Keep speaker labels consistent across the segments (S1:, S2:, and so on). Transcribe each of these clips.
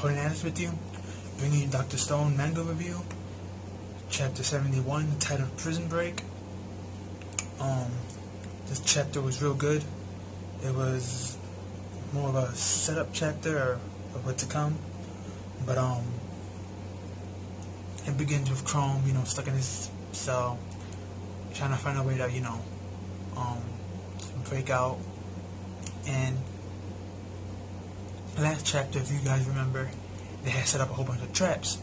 S1: recording at with you, bringing you Dr. Stone manga review, chapter 71, titled Prison Break. This chapter was real good. It was more of a setup chapter of what to come, but it begins with Chrome, stuck in his cell, trying to find a way to, break out. And last chapter, if you guys remember, they had set up a whole bunch of traps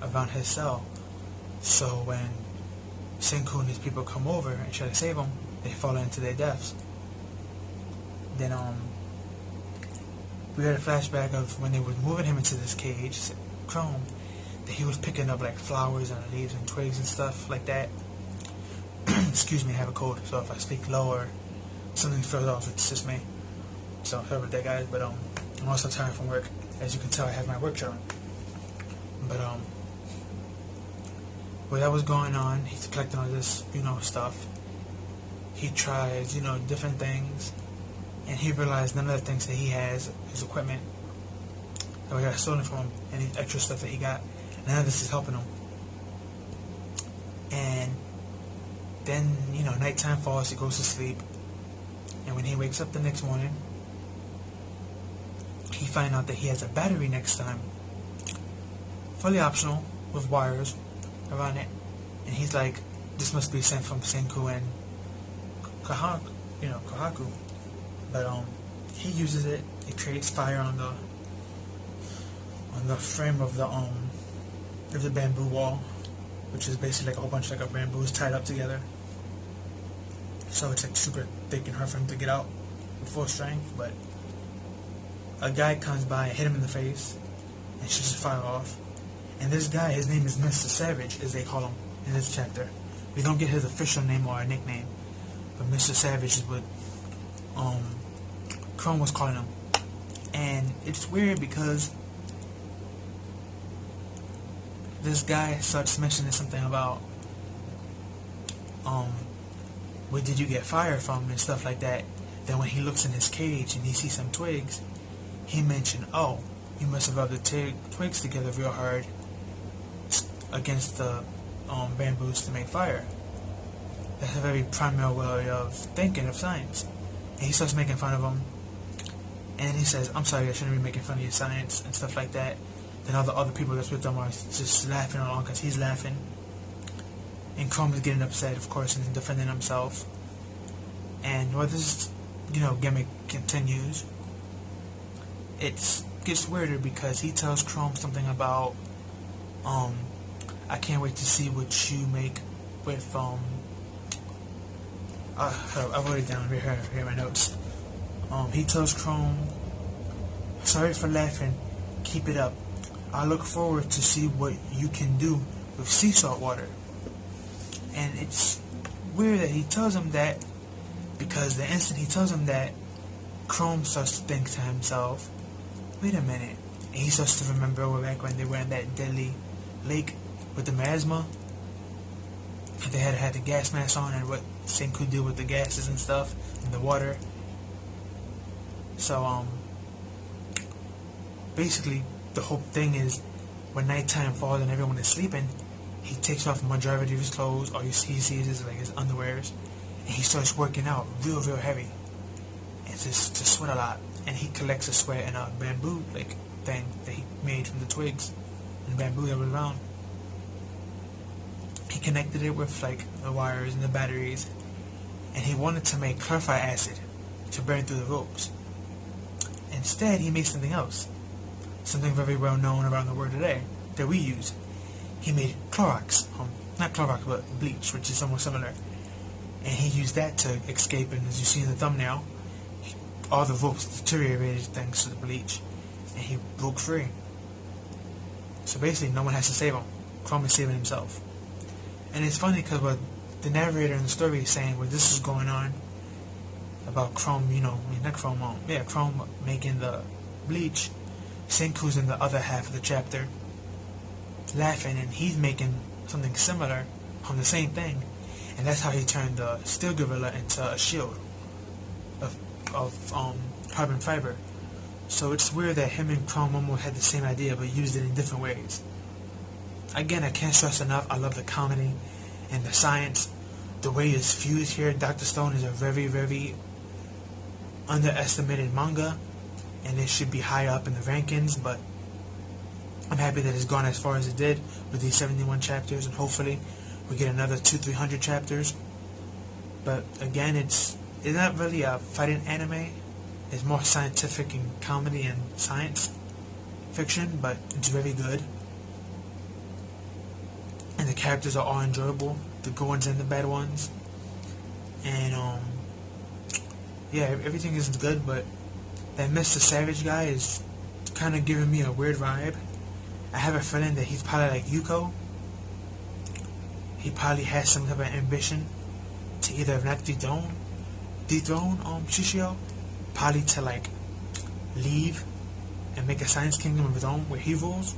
S1: around his cell. So when Senku and his people come over and try to save him, they fall into their deaths. Then we had a flashback of when they were moving him into this cage, Chrome, that he was picking up like flowers and leaves and twigs and stuff like that. Excuse me, I have a cold, so if I speak low or something throws off, it's just me. So sorry about that, guys. But I'm also tired from work. As you can tell, I have my work shirt on. But while that was going on, he's collecting all this, stuff. He tries, different things, and he realized none of the things that he has, his equipment, that we got stolen from him, and the extra stuff that he got, none of this is helping him. And then, nighttime falls, he goes to sleep, and when he wakes up the next morning, he finds out that he has a battery next to him, fully optional, with wires around it, and he's like, this must be sent from Senku and Kohaku, but he uses it. It creates fire on the frame of the bamboo wall, which is basically like a whole bunch of bamboos tied up together. So it's like super thick and hard for him to get out with full strength. But a guy comes by and hit him in the face and shoots the fire off. And this guy, his name is Mr. Savage, as they call him in this chapter. We don't get his official name or a nickname, but Mr. Savage is what Chrome was calling him. And it's weird because this guy starts mentioning something about where did you get fire from and stuff like that. Then when he looks in his cage and he sees some twigs, he mentioned, oh, you must have rubbed the twigs together real hard against the bamboos to make fire. That's a very primary way of thinking of science. And he starts making fun of him, and he says, I'm sorry, I shouldn't be making fun of your science and stuff like that. Then all the other people that's with them are just laughing along because he's laughing. And Chrome is getting upset, of course, and defending himself. And while this, gimmick continues, it gets weirder because he tells Chrome something about, I can't wait to see what you make with, I wrote it down here are my notes. He tells Chrome, sorry for laughing, keep it up. I look forward to see what you can do with sea salt water. And it's weird that he tells him that, because the instant he tells him that, Chrome starts to think to himself, wait a minute. And he starts to remember back when they were in that deadly lake with the miasma. They had the gas mask on, and what Senku did with the gases and stuff in the water. So basically the whole thing is when nighttime falls and everyone is sleeping, he takes off the majority of his clothes. All he sees is like his underwears, and he starts working out real heavy and just to sweat a lot. And he collects the sweat in a bamboo thing that he made from the twigs and the bamboo that was around. He connected it with the wires and the batteries, and he wanted to make chloride acid to burn through the ropes. Instead, he made something else, something very well known around the world today that we use. He made Clorox, not Clorox, but bleach, which is somewhat similar, and he used that to escape. And as you see in the thumbnail, all the ropes deteriorated thanks to the bleach, and he broke free. So basically, no one has to save him. Chrome is saving himself. And it's funny because what the narrator in the story is saying, where this is going on about Chrome, Chrome making the bleach, Senku's in the other half of the chapter laughing, and he's making something similar from the same thing, and that's how he turned the steel gorilla into a shield of carbon fiber. So it's weird that him and Chrome almost had the same idea but used it in different ways. Again, I can't stress enough, I love the comedy and the science. The way it's fused here, Dr. Stone is a very, very underestimated manga, and it should be high up in the rankings, but I'm happy that it's gone as far as it did with these 71 chapters, and hopefully we get another 200-300 chapters. But again, it's not really a fighting anime. It's more scientific and comedy and science fiction, but it's very good. And the characters are all enjoyable, the good ones and the bad ones. And yeah, everything is good, but that Mr. Savage guy is kind of giving me a weird vibe. I have a feeling that he's probably like Yuko. He probably has some type of ambition to either not dethrone Shishio, probably to like leave and make a science kingdom of his own where he rules.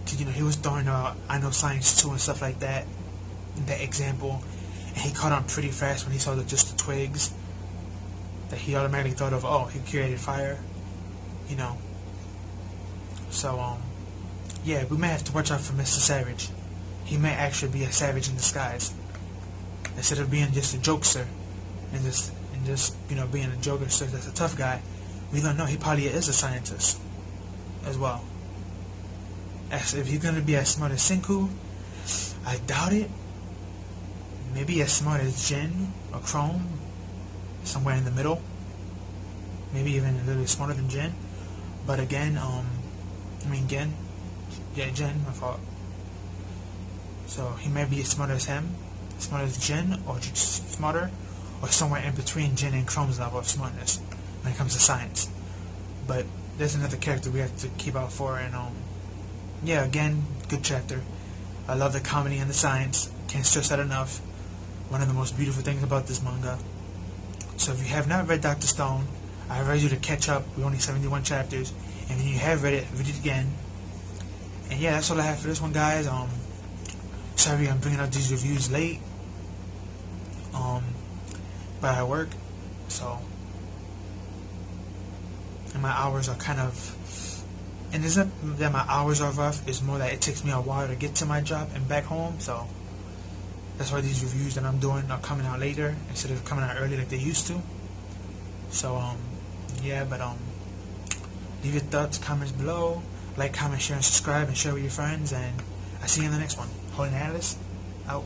S1: Cause he was throwing out I know science too and stuff like that, that example, and he caught on pretty fast when he saw just the twigs. That he automatically thought of, oh, he created fire, So yeah, we may have to watch out for Mr. Savage. He may actually be a savage in disguise, instead of being just a jokester and just being a jokester that's a tough guy. We don't know, he probably is a scientist as well. If he's gonna be as smart as Senku, I doubt it. Maybe as smart as Jin or Chrome, somewhere in the middle. Maybe even a little bit smarter than Jin. But again, Gen. Yeah, Jin, my fault. So he may be as smart as him, smart as Jin, or just smarter, or somewhere in between Jin and Chrome's level of smartness when it comes to science. But there's another character we have to keep out for, and yeah, again, good chapter. I love the comedy and the science. Can't stress that enough. One of the most beautiful things about this manga. So if you have not read Dr. Stone, I advise you to catch up. We're only 71 chapters. And if you have read it again. And yeah, that's all I have for this one, guys. Sorry I'm bringing out these reviews late. But I work, so, and my hours are kind of, and it's not that my hours are rough, it's more that it takes me a while to get to my job and back home, so that's why these reviews that I'm doing are coming out later instead of coming out early like they used to. So yeah, but leave your thoughts, comments below, like, comment, share, and subscribe, and share with your friends, and I'll see you in the next one. Holding Atlas, out.